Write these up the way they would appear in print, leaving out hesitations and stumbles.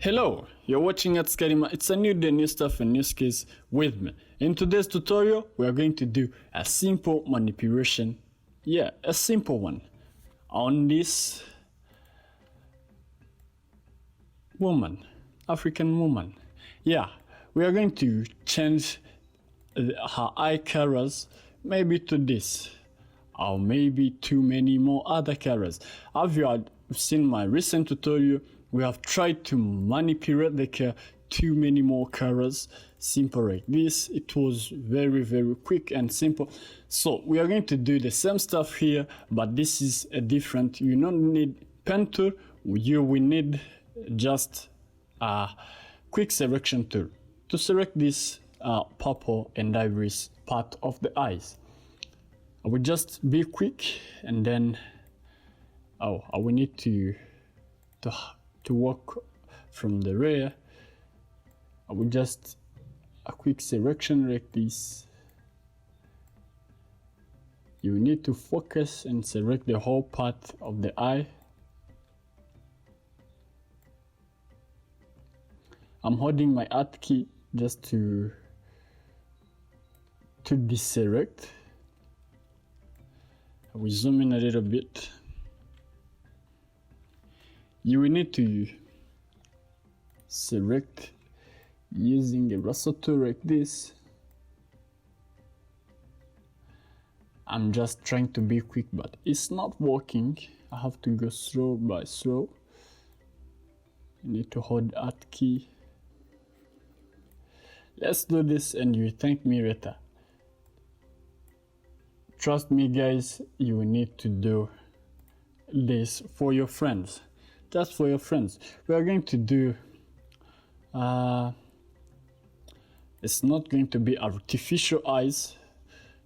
Hello, you're watching at Skarima. It's a new day, new stuff and new skills with me. In today's tutorial, we are going to do a simple manipulation. Yeah, a simple one on this woman, African woman. Yeah, we are going to change her eye colors maybe to this, or maybe to many more other colors. As you have seen my recent tutorial, we have tried to manipulate the color to many more colors, simple like this. It was very quick and simple. So we are going to do the same stuff here, but this is a different. You don't need pen tool, you will need just a quick selection tool to select this purple and iris part of the eyes. I will just be quick, and then I will need to work from the rear. I will just a quick selection like this. You need to focus and select the whole part of the eye. I'm holding my Alt key just to deselect. I will zoom in a little bit. You will need to select using a eraser tool like this. I'm just trying to be quick, but it's not working. I have to go slow by slow. You need to hold Alt key. Let's do this and you thank me later. Trust me guys, you will need to do this for your friends. Just for your friends. We are going to do it's not going to be artificial eyes.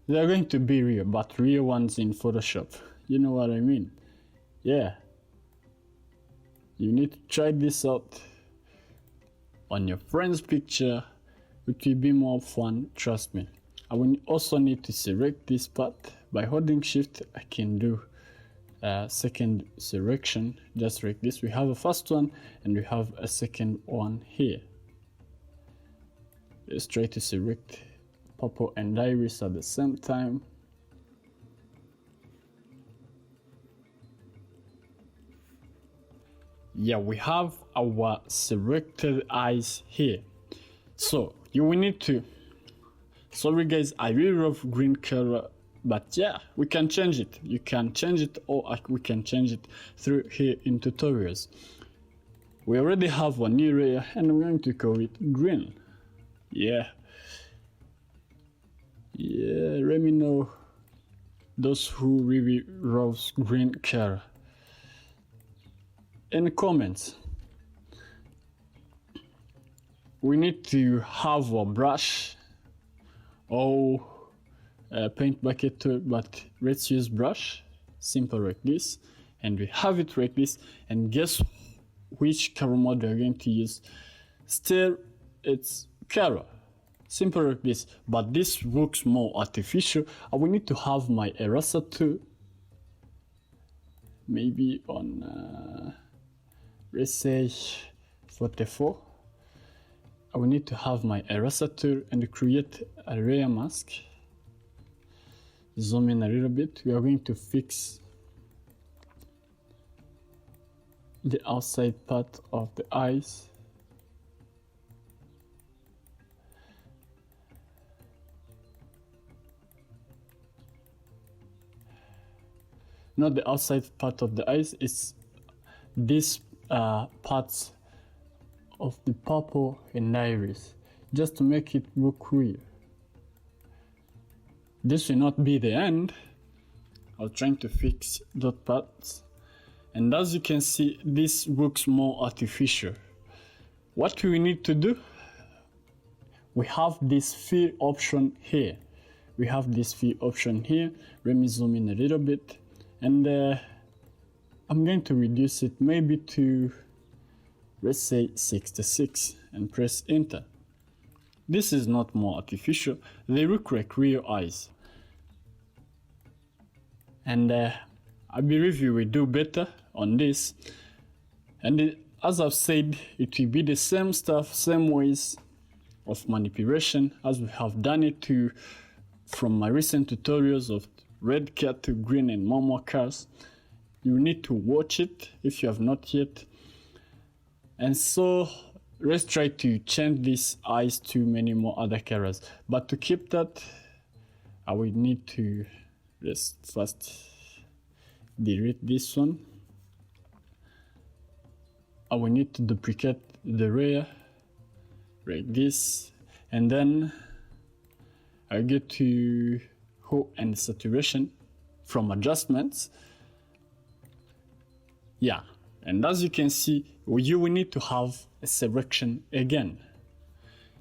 They are going to be real, but real ones in Photoshop. You know what I mean? Yeah. You need to try this out on your friend's picture. It will be more fun, trust me. I will also need to select this part. By holding shift, I can do second selection just like this. We have a first one and we have a second one here. Let's try to select purple and iris at the same time. Yeah, we have our selected eyes here. So you will need to, sorry guys, I really love green color, but yeah, we can change it. You can change it, or we can change it through here in tutorials. We already have one new layer and we're going to call it green. Yeah, let me know those who really love green color in the comments. We need to have a brush or a paint bucket tool, but let's use brush, simple like this, and we have it like this. And guess which color mode we're going to use? Still, it's color, simple like this, but this looks more artificial. I will need to have my eraser tool, maybe on let's say 44. I will need to have my eraser tool and create a layer mask. Zoom in a little bit. We are going to fix the outside part of the eyes. Not the outside part of the eyes, it's these parts of the purple and iris, just to make it look real. This will not be the end. I was trying to fix those parts, and as you can see, this looks more artificial. What we need to do, we have this fill option here. We have this fill option here. Let me zoom in a little bit, and I'm going to reduce it maybe to, let's say 66, and press enter. This is not more artificial, they look like real eyes. And I believe you will do better on this. And as I've said, it will be the same stuff, same ways of manipulation as we have done it to from my recent tutorials of red cat to green and more cars. You need to watch it if you have not yet. And so let's try to change these eyes to many more other colors. But to keep that, I will need to just first delete this one. I will need to duplicate the layer like this, and then I get to hue and saturation from adjustments. Yeah, and as you can see, you will need to have a selection again.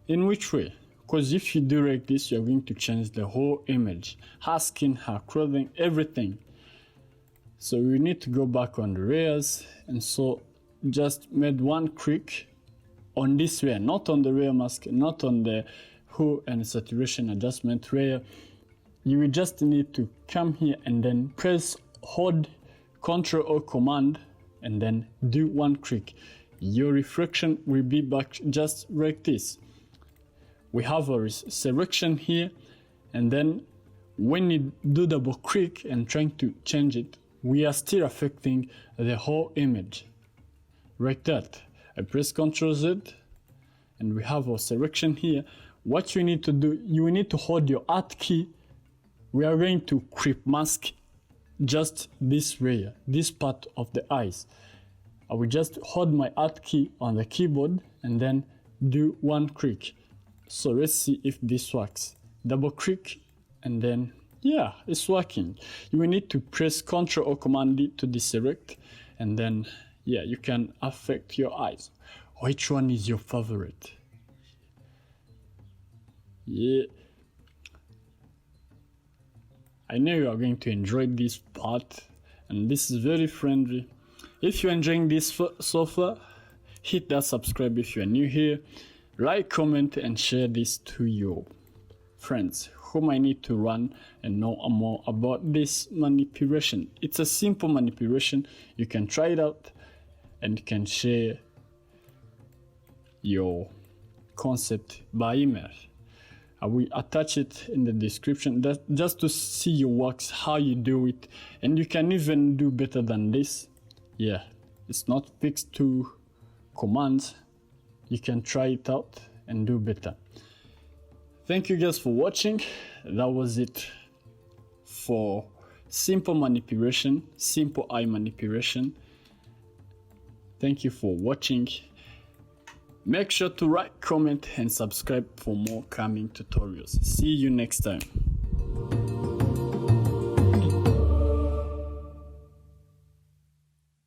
In which way? Because if you do like this, you're going to change the whole image, her skin, her clothing, everything. So we need to go back on the layers, and so just made one click on this layer, not on the layer mask, not on the hue and saturation adjustment layer. You will just need to come here and then press hold Ctrl or Command and then do one click. Your reflection will be back just like this. We have our selection here, and then when you do double click and trying to change it, we are still affecting the whole image like that. I press Ctrl Z and we have our selection here. What you need to do, you need to hold your Alt key. We are going to creep mask just this layer, this part of the eyes. I will just hold my Alt key on the keyboard and then do one click. So let's see if this works. Double click and then, yeah, it's working. You will need to press Ctrl or Command D to deselect, and then, yeah, you can affect your eyes. Which one is your favorite? Yeah. I know you are going to enjoy this part, and this is very friendly. If you're enjoying this so far, hit that subscribe if you are new here. Like, comment, and share this to your friends who might need to run and know more about this manipulation. It's a simple manipulation. You can try it out and you can share your concept by email. I will attach it in the description just to see your works, how you do it, and you can even do better than this. Yeah, it's not fixed to commands. You can try it out and do better. Thank you guys for watching. That was it for simple manipulation, simple eye manipulation. Thank you for watching. Make sure to like, comment, and subscribe for more coming tutorials. See you next time.